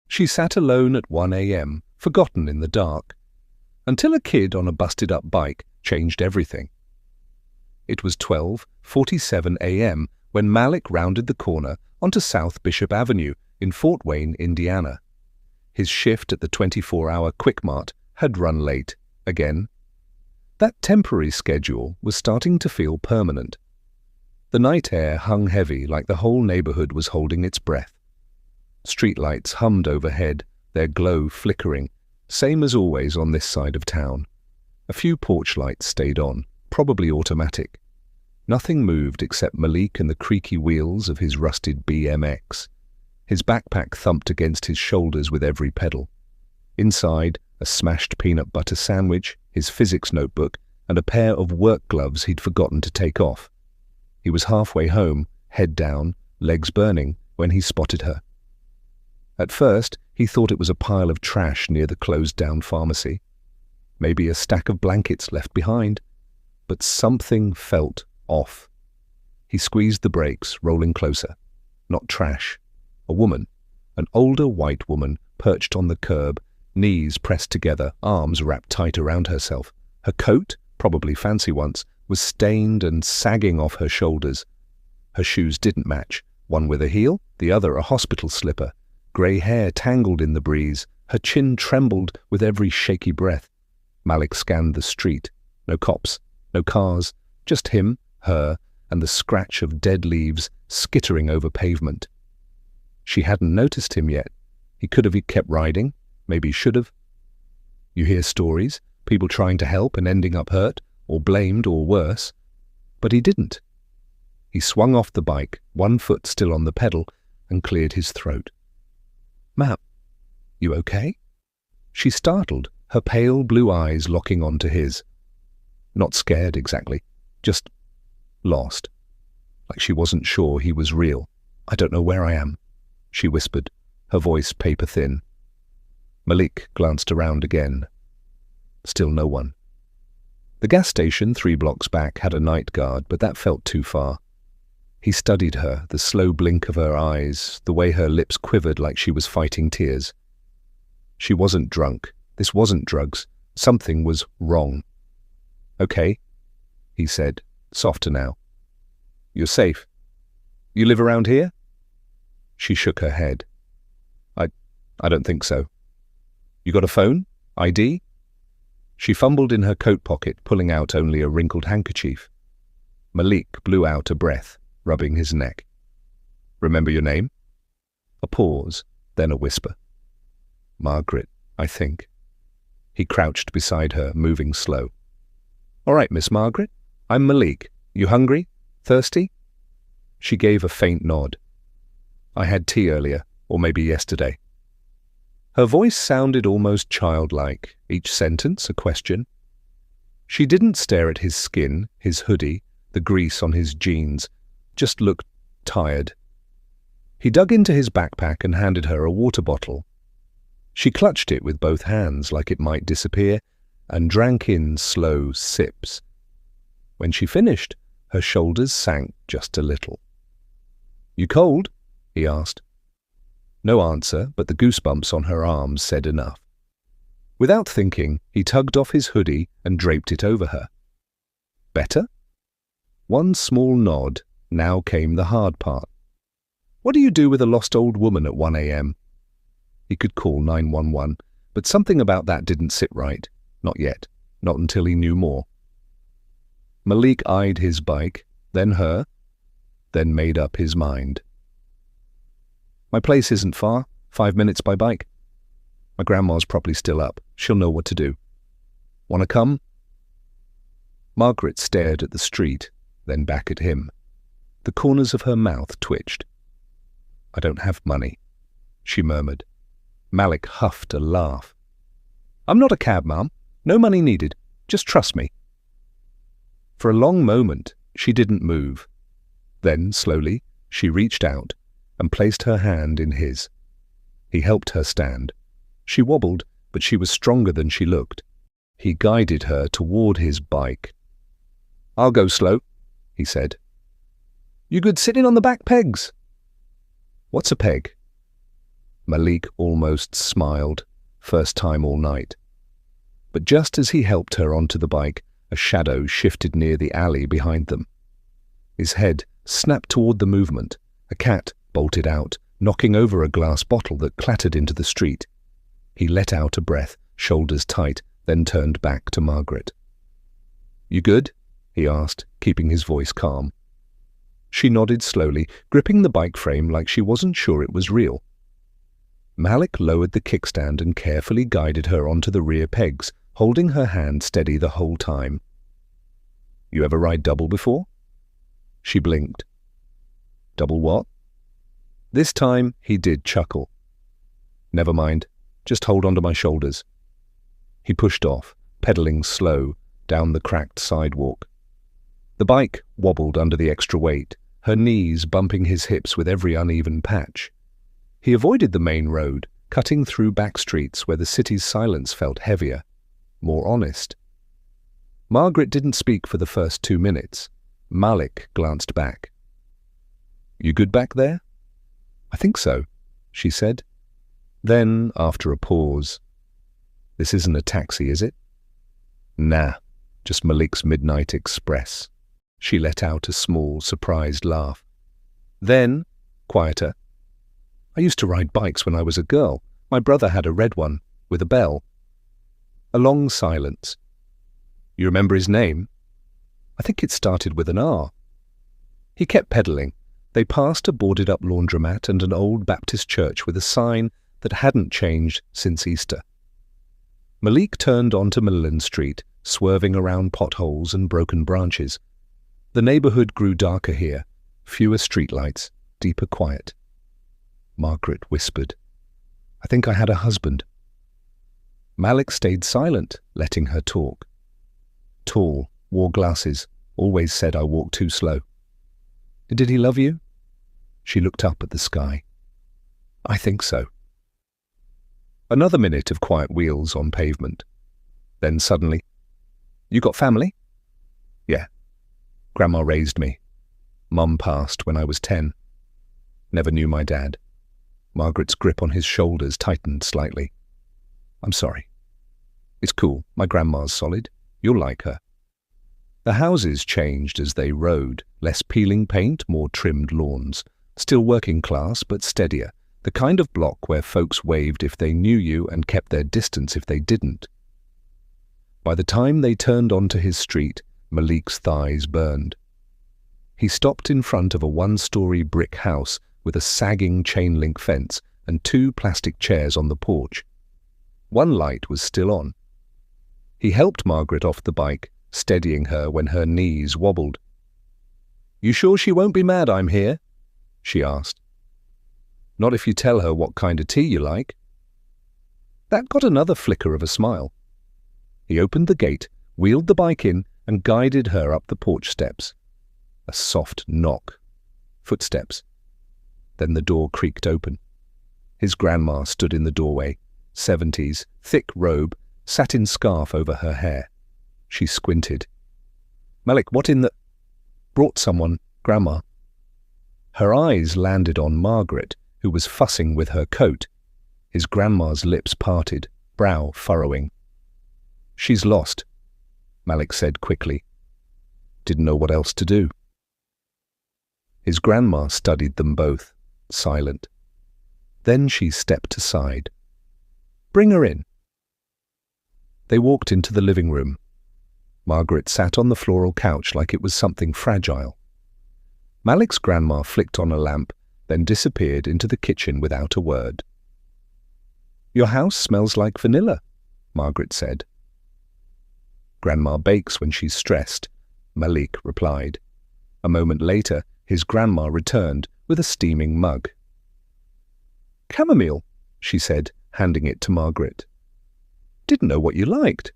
She sat alone at 1 a.m., forgotten in the dark, until a kid on a busted-up bike changed everything. It was 12:47 a.m. when Malik rounded the corner onto South Bishop Avenue in Fort Wayne, Indiana. His shift at the 24-hour Quick Mart had run late, again. That temporary schedule was starting to feel permanent. The night air hung heavy like the whole neighborhood was holding its breath. Streetlights hummed overhead, their glow flickering, same as always on this side of town. A few porch lights stayed on, probably automatic. Nothing moved except Malik and the creaky wheels of his rusted BMX. His backpack thumped against his shoulders with every pedal. Inside, a smashed peanut butter sandwich, his physics notebook, and a pair of work gloves he'd forgotten to take off. He was halfway home, head down, legs burning, when he spotted her. At first, he thought it was a pile of trash near the closed-down pharmacy. Maybe a stack of blankets left behind. But something felt off. He squeezed the brakes, rolling closer. Not trash. A woman, an older white woman, perched on the curb, knees pressed together, arms wrapped tight around herself. Her coat, probably fancy once, was stained and sagging off her shoulders. Her shoes didn't match, one with a heel, the other a hospital slipper. Grey hair tangled in the breeze, her chin trembled with every shaky breath. Malik scanned the street. No cops, no cars, just him, her, and the scratch of dead leaves skittering over pavement. She hadn't noticed him yet. He could have kept riding, maybe should have. You hear stories, people trying to help and ending up hurt, or blamed, or worse. But he didn't. He swung off the bike, one foot still on the pedal, and cleared his throat. "Ma'am, you okay?" She startled, her pale blue eyes locking onto his. Not scared exactly, just lost. Like she wasn't sure he was real. "I don't know where I am," she whispered, her voice paper-thin. Malik glanced around again. Still no one. The gas station 3 blocks back had a night guard, but that felt too far. He studied her, the slow blink of her eyes, the way her lips quivered like she was fighting tears. She wasn't drunk. This wasn't drugs. Something was wrong. "Okay," he said, softer now. "You're safe. You live around here?" She shook her head. I don't think so." "You got a phone? ID?" She fumbled in her coat pocket, pulling out only a wrinkled handkerchief. Malik blew out a breath, rubbing his neck. "Remember your name?" A pause, then a whisper. "Margaret, I think." He crouched beside her, moving slow. "All right, Miss Margaret. I'm Malik. You hungry? Thirsty?" She gave a faint nod. "I had tea earlier, or maybe yesterday." Her voice sounded almost childlike, each sentence a question. She didn't stare at his skin, his hoodie, the grease on his jeans, just looked tired. He dug into his backpack and handed her a water bottle. She clutched it with both hands like it might disappear and drank in slow sips. When she finished, her shoulders sank just a little. "You cold?" he asked. No answer, but the goosebumps on her arms said enough. Without thinking, he tugged off his hoodie and draped it over her. "Better?" One small nod. Now came the hard part. "What do you do with a lost old woman at 1 a.m.? He could call 911, but something about that didn't sit right. Not yet. Not until he knew more. Malik eyed his bike, then her, then made up his mind. "My place isn't far, 5 minutes by bike. My grandma's probably still up. She'll know what to do. Want to come?" Margaret stared at the street, then back at him. The corners of her mouth twitched. "I don't have money," she murmured. Malik huffed a laugh. "I'm not a cab, Mum. No money needed. Just trust me." For a long moment, she didn't move. Then, slowly, she reached out and placed her hand in his. He helped her stand. She wobbled, but she was stronger than she looked. He guided her toward his bike. "I'll go slow," he said. "You good sitting on the back pegs?" "What's a peg?" Malik almost smiled, first time all night. But just as he helped her onto the bike, a shadow shifted near the alley behind them. His head snapped toward the movement. A cat bolted out, knocking over a glass bottle that clattered into the street. He let out a breath, shoulders tight, then turned back to Margaret. "You good?" he asked, keeping his voice calm. She nodded slowly, gripping the bike frame like she wasn't sure it was real. Malik lowered the kickstand and carefully guided her onto the rear pegs, holding her hand steady the whole time. "You ever ride double before?" She blinked. "Double what?" This time he did chuckle. "Never mind, just hold onto my shoulders." He pushed off, pedaling slow, down the cracked sidewalk. The bike wobbled under the extra weight, her knees bumping his hips with every uneven patch. He avoided the main road, cutting through back streets where the city's silence felt heavier, more honest. Margaret didn't speak for the first 2 minutes. Malik glanced back. "You good back there?" "I think so," she said. Then, after a pause, "This isn't a taxi, is it?" "Nah, just Malik's Midnight Express." She let out a small, surprised laugh. Then, quieter, "I used to ride bikes when I was a girl. My brother had a red one, with a bell." A long silence. "You remember his name?" "I think it started with an R." He kept pedaling. They passed a boarded-up laundromat and an old Baptist church with a sign that hadn't changed since Easter. Malik turned onto Millilan Street, swerving around potholes and broken branches. The neighborhood grew darker here, fewer streetlights, deeper quiet. Margaret whispered, "I think I had a husband." Malik stayed silent, letting her talk. Tall, wore glasses, always said I walked too slow. "Did he love you?" She looked up at the sky. "I think so." Another minute of quiet wheels on pavement. Then suddenly, "You got family?" "Yeah. Grandma raised me. Mum passed when I was 10. Never knew my dad." Margaret's grip on his shoulders tightened slightly. "I'm sorry." "It's cool. My grandma's solid. You'll like her." The houses changed as they rode, less peeling paint, more trimmed lawns. Still working class, but steadier. The kind of block where folks waved if they knew you and kept their distance if they didn't. By the time they turned onto his street, Malik's thighs burned. He stopped in front of a one-story brick house with a sagging chain-link fence and 2 plastic chairs on the porch. One light was still on. He helped Margaret off the bike, steadying her when her knees wobbled. "You sure she won't be mad I'm here?" she asked. "Not if you tell her what kind of tea you like." That got another flicker of a smile. He opened the gate, wheeled the bike in, and guided her up the porch steps. A soft knock. Footsteps. Then the door creaked open. His grandma stood in the doorway, 70s, thick robe, satin scarf over her hair. She squinted. "Malik, what in the—" "Brought someone, Grandma." Her eyes landed on Margaret, who was fussing with her coat. His grandma's lips parted, brow furrowing. "She's lost," Malik said quickly. Didn't know what else to do. His grandma studied them both, silent. Then she stepped aside. "Bring her in." They walked into the living room. Margaret sat on the floral couch like it was something fragile. Malik's grandma flicked on a lamp, then disappeared into the kitchen without a word. "Your house smells like vanilla," Margaret said. "Grandma bakes when she's stressed," Malik replied. A moment later, his grandma returned with a steaming mug. "Chamomile," she said, handing it to Margaret. "Didn't know what you liked."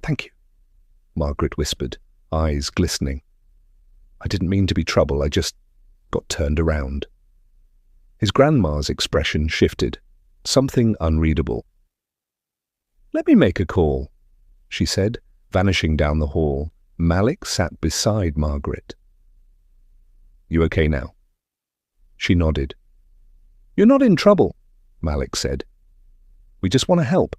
"Thank you," Margaret whispered, eyes glistening. "I didn't mean to be trouble, I just got turned around." His grandma's expression shifted, something unreadable. "Let me make a call," she said, vanishing down the hall. Malik sat beside Margaret. "You okay now?" She nodded. "You're not in trouble?" Malik said. "We just want to help."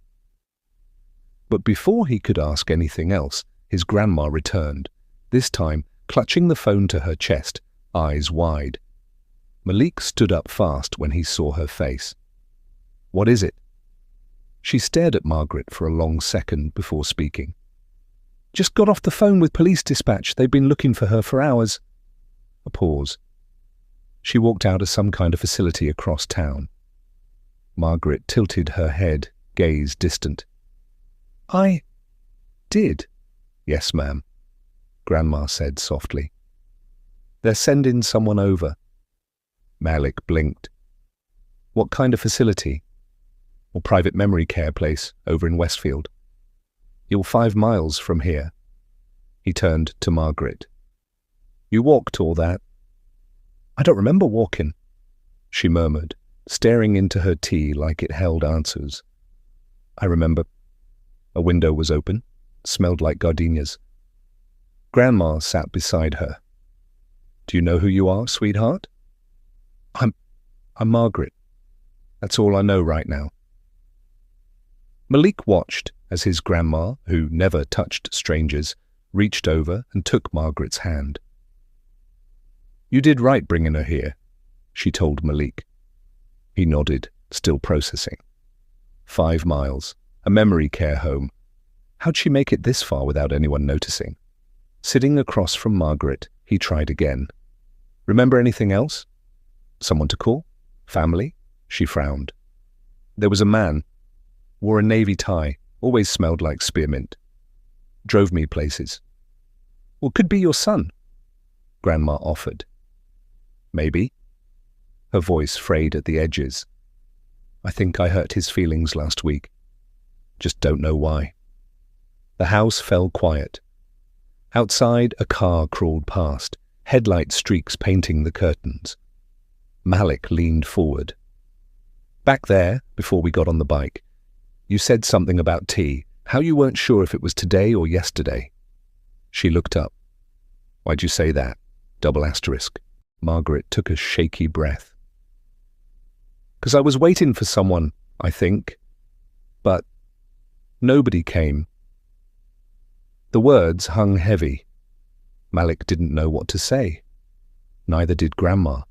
But before he could ask anything else, his grandma returned, this time clutching the phone to her chest, eyes wide. Malik stood up fast when he saw her face. "What is it?" She stared at Margaret for a long second before speaking. "Just got off the phone with police dispatch. They've been looking for her for hours." A pause. She walked out of some kind of facility across town. Margaret tilted her head, gaze distant. "I did." "Yes, ma'am," Grandma said softly. "They're sending someone over." Malik blinked. "What kind of facility?" "Or private memory care place over in Westfield?" "You're 5 miles from here." He turned to Margaret. "You walked all that?" "I don't remember walking," she murmured, staring into her tea like it held answers. "I remember. A window was open, smelled like gardenias." Grandma sat beside her. "Do you know who you are, sweetheart?" I'm Margaret. That's all I know right now." Malik watched as his grandma, who never touched strangers, reached over and took Margaret's hand. "You did right bringing her here," she told Malik. He nodded, still processing. 5 miles, a memory care home. How'd she make it this far without anyone noticing? Sitting across from Margaret, he tried again. "Remember anything else? Someone to call? Family?" She frowned. "There was a man. Wore a navy tie, always smelled like spearmint. Drove me places." "Well, could be your son," Grandma offered. "Maybe." Her voice frayed at the edges. "I think I hurt his feelings last week. Just don't know why." The house fell quiet. Outside, a car crawled past, headlight streaks painting the curtains. Malik leaned forward. "Back there, before we got on the bike, you said something about tea, how you weren't sure if it was today or yesterday." She looked up. "Why'd you say that? Double asterisk." Margaret took a shaky breath. "'Cause I was waiting for someone, I think. But nobody came." The words hung heavy. Malik didn't know what to say. Neither did Grandma.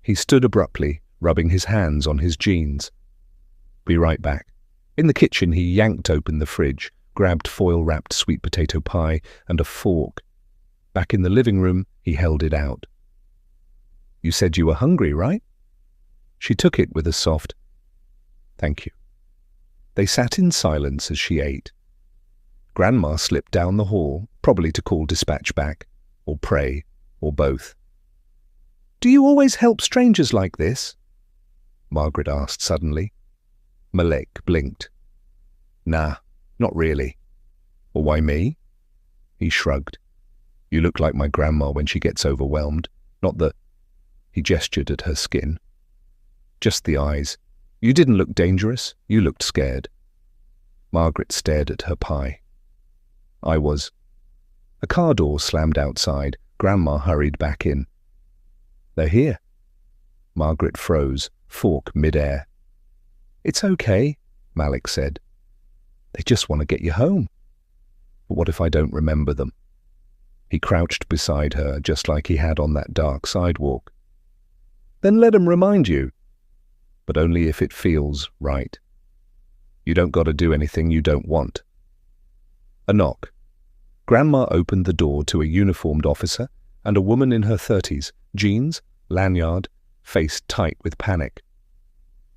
He stood abruptly, rubbing his hands on his jeans. "Be right back." In the kitchen, he yanked open the fridge, grabbed foil-wrapped sweet potato pie and a fork. Back in the living room, he held it out. "You said you were hungry, right?" She took it with a soft, "Thank you." They sat in silence as she ate. Grandma slipped down the hall, probably to call dispatch back, or pray, or both. "Do you always help strangers like this?" Margaret asked suddenly. Malik blinked. "Nah, not really." "Well, why me?" He shrugged. "You look like my grandma when she gets overwhelmed. Not the—" He gestured at her skin. "Just the eyes. You didn't look dangerous. You looked scared." Margaret stared at her pie. "I was." A car door slammed outside. Grandma hurried back in. "They're here." Margaret froze, fork mid-air. "It's okay," Malik said. "They just want to get you home." "But what if I don't remember them?" He crouched beside her, just like he had on that dark sidewalk. "Then let 'em remind you." "But only if it feels right. You don't got to do anything you don't want." A knock. Grandma opened the door to a uniformed officer and a woman in her 30s, jeans, lanyard, face tight with panic.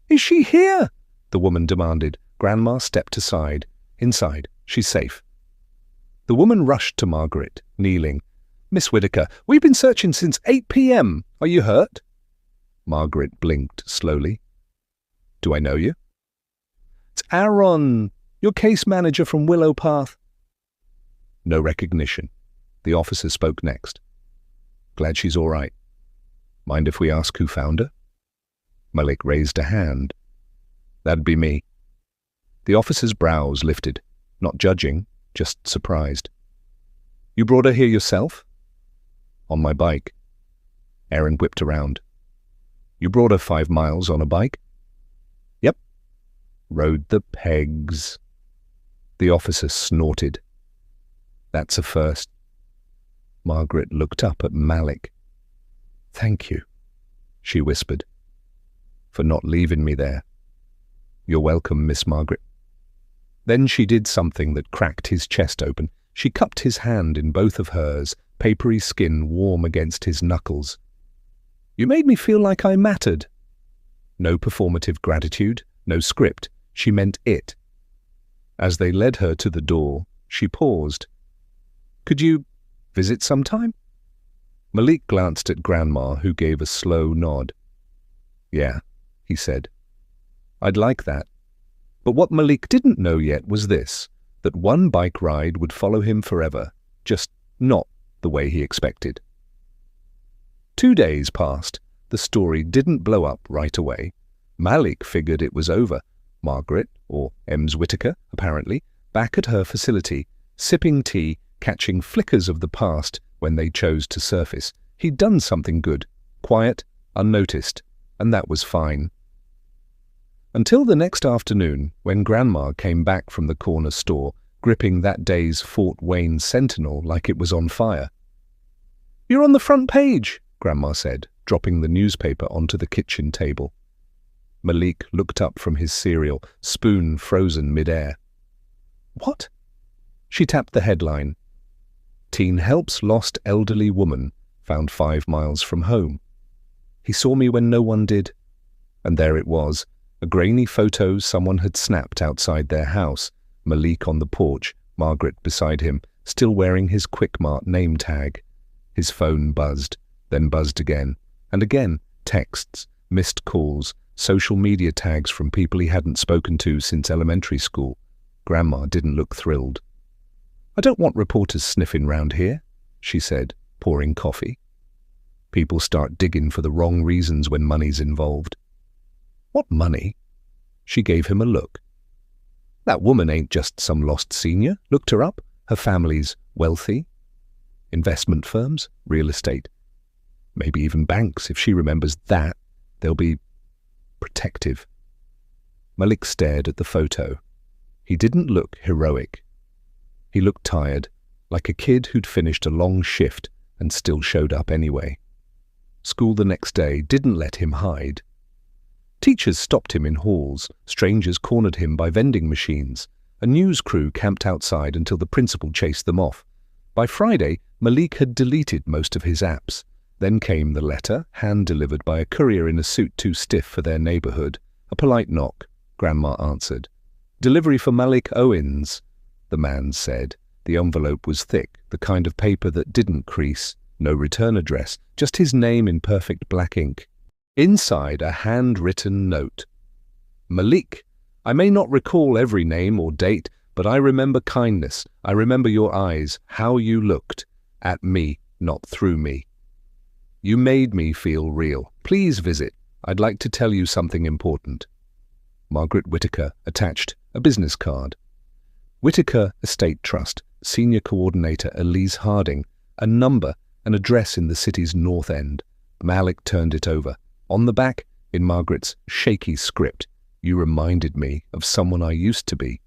"Is she here?" the woman demanded. Grandma stepped aside. "Inside. She's safe." The woman rushed to Margaret, kneeling. "Miss Whitaker, we've been searching since 8 p.m. Are you hurt?" Margaret blinked slowly. "Do I know you?" "It's Aaron, your case manager from Willow Path." No recognition. The officer spoke next. "Glad she's all right. Mind if we ask who found her?" Malik raised a hand. "That'd be me." The officer's brows lifted, not judging, just surprised. "You brought her here yourself?" "On my bike." Aaron whipped around. "You brought her 5 miles on a bike?" Rode the pegs. The officer snorted. That's a first. Margaret looked up at Malik. Thank you, she whispered, for not leaving me there. You're welcome, Miss Margaret. Then she did something that cracked his chest open. She cupped his hand in both of hers, papery skin warm against his knuckles. You made me feel like I mattered. No performative gratitude, no script. She meant it. As they led her to the door, she paused. Could you visit sometime? Malik glanced at Grandma, who gave a slow nod. Yeah, he said. I'd like that. But what Malik didn't know yet was this, that one bike ride would follow him forever, just not the way he expected. 2 days passed. The story didn't blow up right away. Malik figured it was over. Margaret, or Ems Whitaker, apparently, back at her facility, sipping tea, catching flickers of the past when they chose to surface. He'd done something good, quiet, unnoticed, and that was fine. Until the next afternoon, when Grandma came back from the corner store, gripping that day's Fort Wayne Sentinel like it was on fire. You're on the front page, Grandma said, dropping the newspaper onto the kitchen table. Malik looked up from his cereal, spoon frozen mid-air. What? She tapped the headline. Teen helps lost elderly woman, found 5 miles from home. He saw me when no one did. And there it was, a grainy photo someone had snapped outside their house, Malik on the porch, Margaret beside him, still wearing his Quickmart name tag. His phone buzzed, then buzzed again, and again, texts, missed calls, social media tags from people he hadn't spoken to since elementary school. Grandma didn't look thrilled. I don't want reporters sniffing round here, she said, pouring coffee. People start digging for the wrong reasons when money's involved. What money? She gave him a look. That woman ain't just some lost senior. Looked her up. Her family's wealthy. Investment firms, real estate. Maybe even banks. If she remembers that, they'll be protective. Malik stared at the photo. He didn't look heroic. He looked tired, like a kid who'd finished a long shift and still showed up anyway. School the next day didn't let him hide. Teachers stopped him in halls, strangers cornered him by vending machines. A news crew camped outside until the principal chased them off. By Friday, Malik had deleted most of his apps. Then came the letter, hand-delivered by a courier in a suit too stiff for their neighborhood. A polite knock. Grandma answered. Delivery for Malik Owens, the man said. The envelope was thick, the kind of paper that didn't crease. No return address, just his name in perfect black ink. Inside, a handwritten note. Malik, I may not recall every name or date, but I remember kindness. I remember your eyes, how you looked. At me, not through me. You made me feel real. Please visit. I'd like to tell you something important. Margaret Whitaker attached a business card. Whitaker Estate Trust, Senior Coordinator Elise Harding, a number, an address in the city's north end. Malik turned it over. On the back, in Margaret's shaky script, you reminded me of someone I used to be.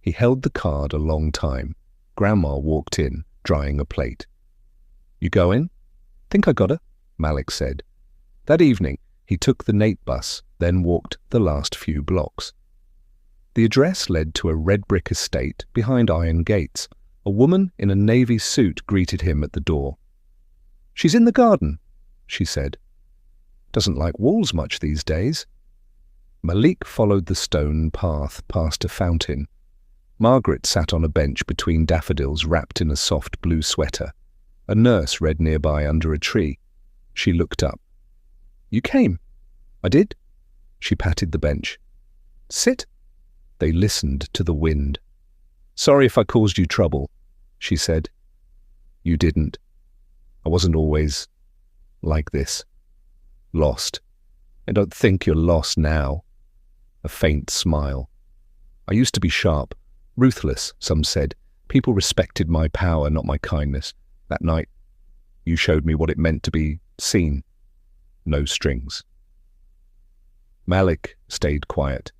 He held the card a long time. Grandma walked in, drying a plate. You going? Think I got her, Malik said. That evening, he took the Nate bus, then walked the last few blocks. The address led to a red brick estate behind iron gates. A woman in a navy suit greeted him at the door. She's in the garden, she said. Doesn't like walls much these days. Malik followed the stone path past a fountain. Margaret sat on a bench between daffodils wrapped in a soft blue sweater. A nurse read nearby under a tree. She looked up. You came? I did. She patted the bench. Sit. They listened to the wind. Sorry if I caused you trouble, she said. You didn't. I wasn't always like this. Lost. I don't think you're lost now. A faint smile. I used to be sharp, ruthless, some said. People respected my power, not my kindness. That night, you showed me what it meant to be seen. No strings. Malik stayed quiet.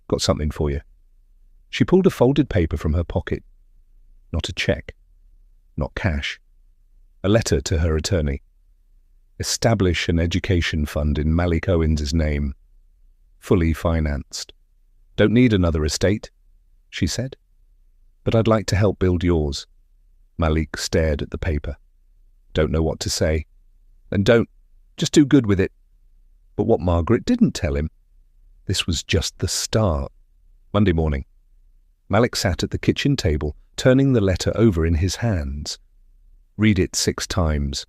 Got something for you." She pulled a folded paper from her pocket. Not a check. Not cash. A letter to her attorney. Establish an education fund in Malik Owens' name. Fully financed. "Don't need another estate," she said. "But I'd like to help build yours." Malik stared at the paper. "Don't know what to say." "Then don't. Just do good with it." But what Margaret didn't tell him, this was just the start. Monday morning. Malik sat at the kitchen table, turning the letter over in his hands. Read it 6 times.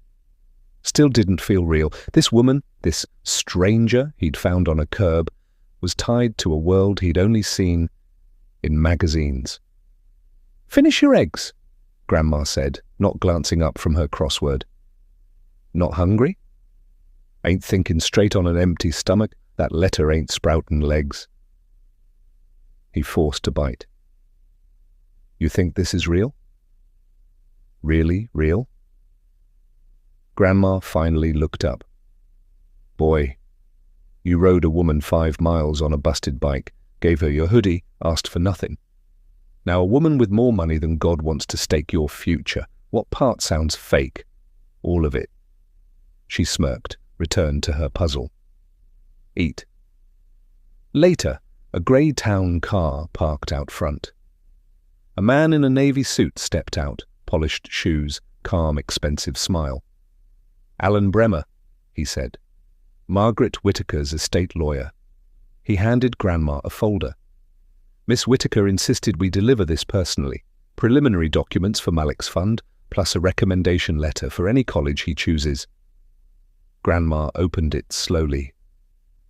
Still didn't feel real. This woman, this stranger he'd found on a curb, was tied to a world he'd only seen in magazines. "Finish your eggs," Grandma said, not glancing up from her crossword. "Not hungry? Ain't thinking straight on an empty stomach. That letter ain't sprouting legs." He forced a bite. "You think this is real? Really real?" Grandma finally looked up. "Boy, you rode a woman 5 miles on a busted bike, gave her your hoodie, asked for nothing. Now a woman with more money than God wants to stake your future. What part sounds fake? All of it." She smirked, returned to her puzzle. "Eat." Later, a grey town car parked out front. A man in a navy suit stepped out, polished shoes, calm, expensive smile. "Alan Bremer," he said. "Margaret Whittaker's estate lawyer." He handed Grandma a folder. "Miss Whittaker insisted we deliver this personally. Preliminary documents for Malik's fund, plus a recommendation letter for any college he chooses." Grandma opened it slowly.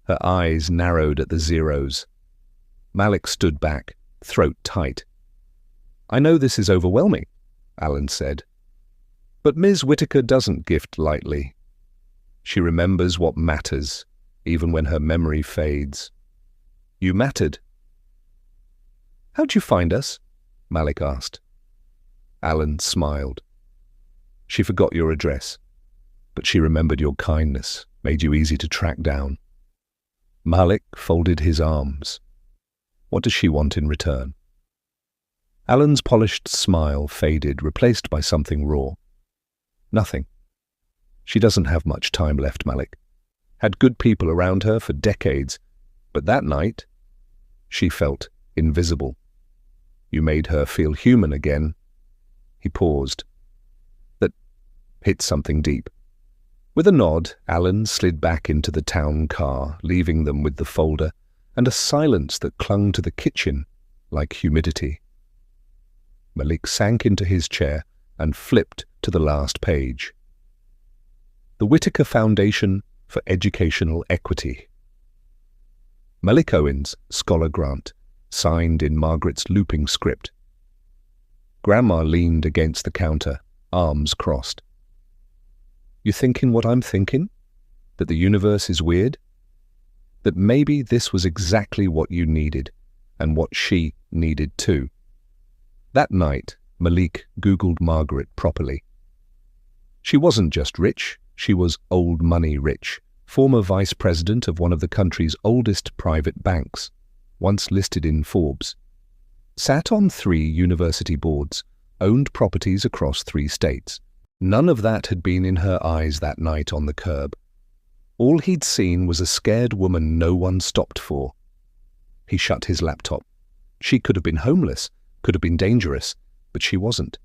Her eyes narrowed at the zeros. Malik stood back, throat tight. "I know this is overwhelming," Alan said. "But Ms. Whittaker doesn't gift lightly. She remembers what matters, even when her memory fades. You mattered." "How'd you find us?" Malik asked. Alan smiled. "She forgot your address, but she remembered your kindness, made you easy to track down." Malik folded his arms. What does she want in return? Alan's polished smile faded, replaced by something raw. "Nothing. She doesn't have much time left, Malik. Had good people around her for decades, but that night, she felt invisible. You made her feel human again." He paused. That hit something deep. With a nod, Alan slid back into the town car, leaving them with the folder and a silence that clung to the kitchen like humidity. Malik sank into his chair and flipped to the last page. The Whittaker Foundation for Educational Equity. Malik Owens, Scholar Grant, signed in Margaret's looping script. Grandma leaned against the counter, arms crossed. "You thinking what I'm thinking? That the universe is weird? That maybe this was exactly what you needed, and what she needed too." That night, Malik Googled Margaret properly. She wasn't just rich, she was old money rich, former vice president of one of the country's oldest private banks, once listed in Forbes. Sat on 3 university boards, owned properties across 3 states. None of that had been in her eyes that night on the curb. All he'd seen was a scared woman no one stopped for. He shut his laptop. She could have been homeless, could have been dangerous, but she wasn't.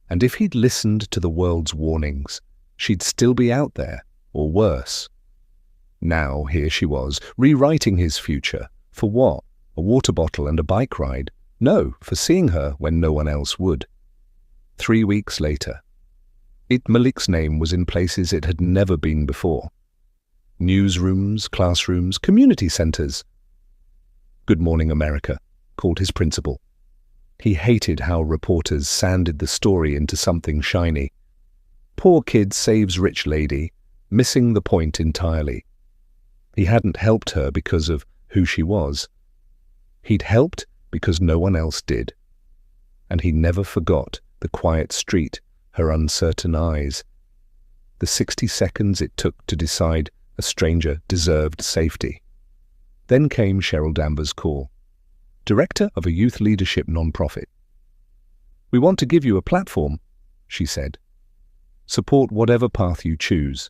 And if he'd listened to the world's warnings, she'd still be out there, or worse. Now here she was, rewriting his future. For what? A water bottle and a bike ride? No, for seeing her when no one else would. 3 weeks later. Malik's name was in places it had never been before. Newsrooms, classrooms, community centers. "Good Morning America," called his principal. He hated how reporters sanded the story into something shiny. Poor kid saves rich lady, missing the point entirely. He hadn't helped her because of who she was. He'd helped because no one else did. And he never forgot the quiet street, her uncertain eyes, the 60 seconds it took to decide a stranger deserved safety. Then came Cheryl Danvers' call. director of a youth leadership nonprofit. "We want to give you a platform," she said. "Support whatever path you choose."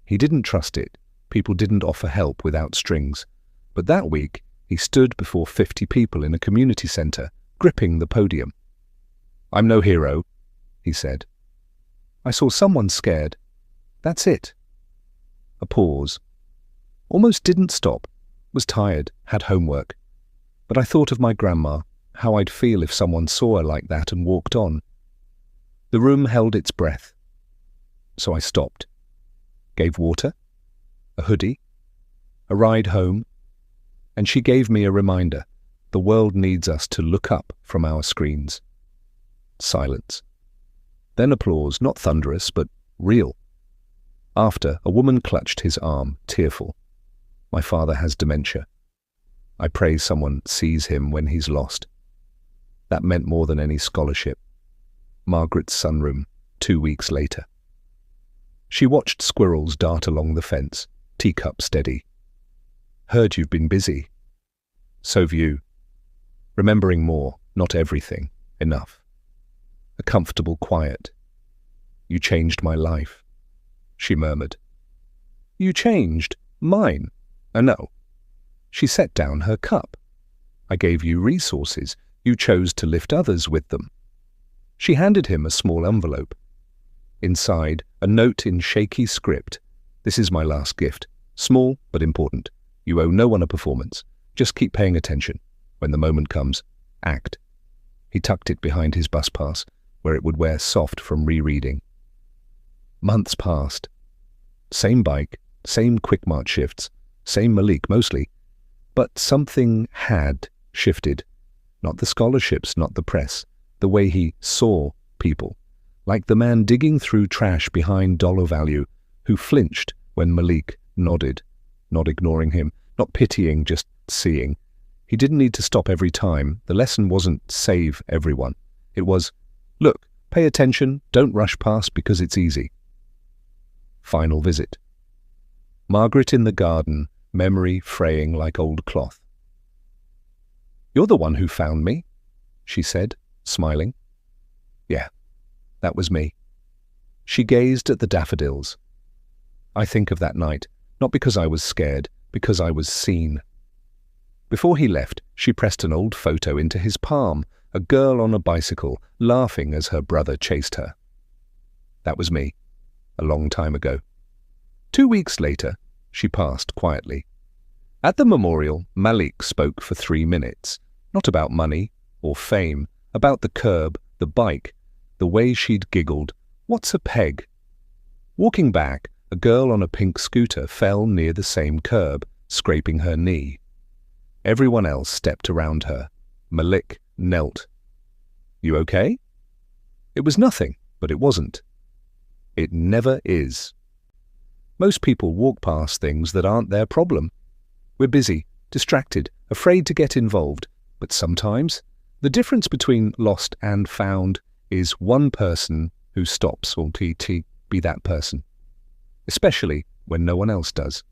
He didn't trust it. People didn't offer help without strings. But that week, he stood before 50 people in a community center, gripping the podium. "I'm no hero," he said. "I saw someone scared. That's it." A pause. Almost didn't stop. Was tired, had homework. But I thought of my grandma, how I'd feel if someone saw her like that and walked on. The room held its breath. So I stopped. Gave water, a hoodie, a ride home, and she gave me a reminder. The world needs us to look up from our screens. Silence. Then applause, not thunderous, but real. After, a woman clutched his arm, tearful. "My father has dementia. I pray someone sees him when he's lost." That meant more than any scholarship. Margaret's sunroom, 2 weeks later. She watched squirrels dart along the fence, teacup steady. "Heard you've been busy." "So've you." Remembering more, not everything, enough. A comfortable quiet. "You changed my life," she murmured. "You changed mine?" No. She set down her cup. "I gave you resources. You chose to lift others with them." She handed him a small envelope. Inside, a note in shaky script. "This is my last gift. Small, but important. You owe no one a performance. Just keep paying attention. When the moment comes, act." He tucked it behind his bus pass, where it would wear soft from rereading. Months passed. Same bike, same quick march shifts, same Malik mostly. But something had shifted. Not the scholarships, not the press. The way he saw people. Like the man digging through trash behind dollar value, who flinched when Malik nodded. Not ignoring him, not pitying, just seeing. He didn't need to stop every time. The lesson wasn't save everyone. It was, look, pay attention, don't rush past because it's easy. Final visit. Margaret in the garden, memory fraying like old cloth. "You're the one who found me," she said, smiling. "Yeah, that was me." She gazed at the daffodils. I think of that night, not because I was scared, because I was seen. Before he left, she pressed an old photo into his palm, a girl on a bicycle, laughing as her brother chased her. That was me, a long time ago. 2 weeks later, she passed quietly. At the memorial, Malik spoke for 3 minutes, not about money or fame, about the curb, the bike, the way she'd giggled. "What's a peg?" Walking back, a girl on a pink scooter fell near the same curb, scraping her knee. Everyone else stepped around her. Malik knelt. "You okay?" It was nothing, but it wasn't. It never is. Most people walk past things that aren't their problem. We're busy, distracted, afraid to get involved, but sometimes the difference between lost and found is one person who stops or to be that person, especially when no one else does.